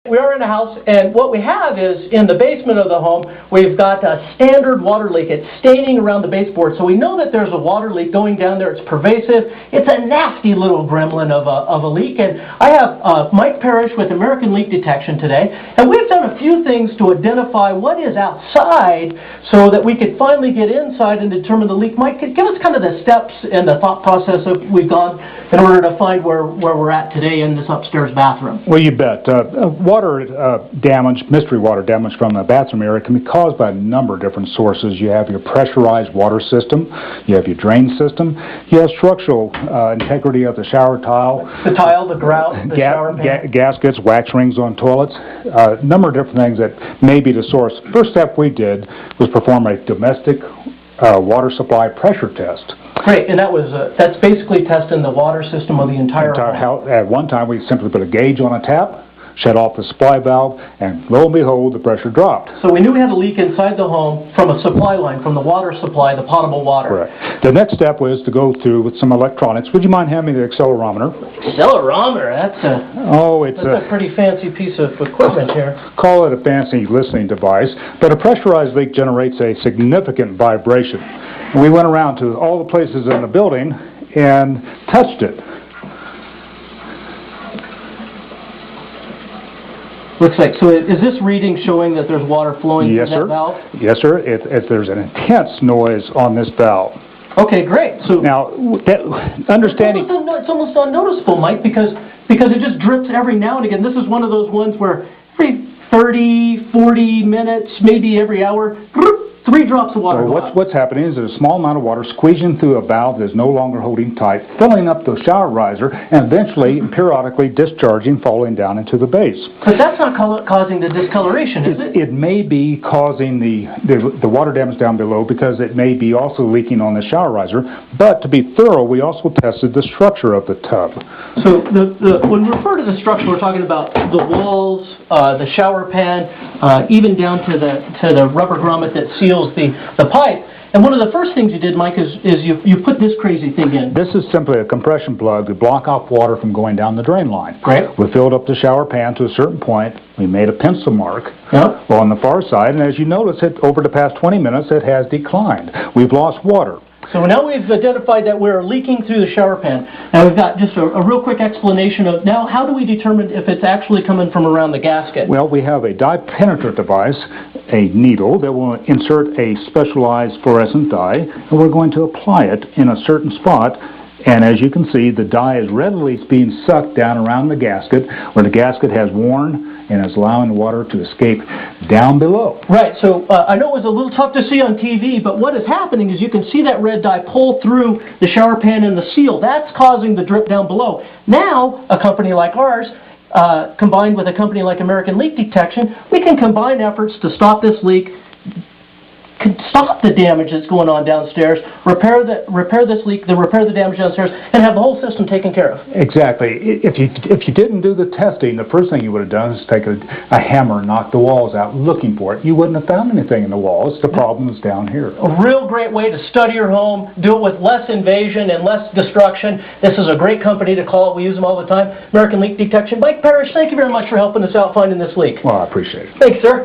We are in a house, and what we have is, in the basement of the home, we've got a standard water leak. It's staining around the baseboard, so we know that there's a water leak going down there. It's pervasive. It's a nasty little gremlin of a leak, and I have Mike Parrish with American Leak Detection today, and we've done a few things to identify what is outside so that we could finally get inside and determine the leak. Mike, give us kind of the steps and the thought process that we've gone in order to find where we're at today in this upstairs bathroom. Well, you bet. Water damage, mystery water damage from the bathroom area can be caused by a number of different sources. You have your pressurized water system, you have your drain system, you have structural integrity of the shower tile. The tile, the grout, the shower pan. Gaskets, wax rings on toilets, a number of different things that may be the source. First step we did was perform a domestic water supply pressure test. Great, and that's basically testing the water system of the entire house. At one time we simply put a gauge on a tap, shut off the supply valve, and lo and behold, the pressure dropped. So we knew we had a leak inside the home from a supply line, from the water supply, the potable water. Correct. The next step was to go through with some electronics. Would you mind handing me the accelerometer? Accelerometer? That's a pretty fancy piece of equipment here. Call it a fancy listening device, but a pressurized leak generates a significant vibration. And we went around to all the places in the building and touched it. Looks like, so is this reading showing that there's water flowing through that valve? Yes, sir. There's an intense noise on this valve. Okay, great. So now, understanding... It's almost unnoticeable, Mike, because it just drips every now and again. This is one of those ones where every 30, 40 minutes, maybe every hour, 3 drops of water. So what's happening is there's a small amount of water squeezing through a valve that's no longer holding tight, filling up the shower riser, and eventually, periodically discharging, falling down into the base. But that's not causing the discoloration, is it? It may be causing the water damage down below because it may be also leaking on the shower riser. But to be thorough, we also tested the structure of the tub. So when we refer to the structure, we're talking about the walls, the shower pan, even down to the rubber grommet that seals the pipe. And one of the first things you did, Mike, is you put this crazy thing in. This is simply a compression plug to block off water from going down the drain line. Great. We filled up the shower pan to a certain point. We made a pencil mark Yep. on the far side, and as you notice, over the past 20 minutes, it has declined. We've lost water. So now we've identified that we're leaking through the shower pan. Now we've got just a real quick explanation of now how do we determine if it's actually coming from around the gasket? Well, we have a dye penetrant device, a needle that will insert a specialized fluorescent dye, and we're going to apply it in a certain spot. And as you can see, the dye is readily being sucked down around the gasket, where the gasket has worn and is allowing the water to escape down below. Right, so I know it was a little tough to see on TV, but what is happening is you can see that red dye pull through the shower pan and the seal. That's causing the drip down below. Now, a company like ours, combined with a company like American Leak Detection, we can combine efforts to stop this leak, stop the damage that's going on downstairs, repair this leak, repair the damage downstairs, and have the whole system taken care of. Exactly. If you didn't do the testing, the first thing you would have done is take a hammer and knock the walls out looking for it. You wouldn't have found anything in the walls. The problem is down here. A real great way to study your home, do it with less invasion and less destruction. This is a great company to call. We use them all the time. American Leak Detection. Mike Parrish, thank you very much for helping us out finding this leak. Well, I appreciate it. Thanks, sir.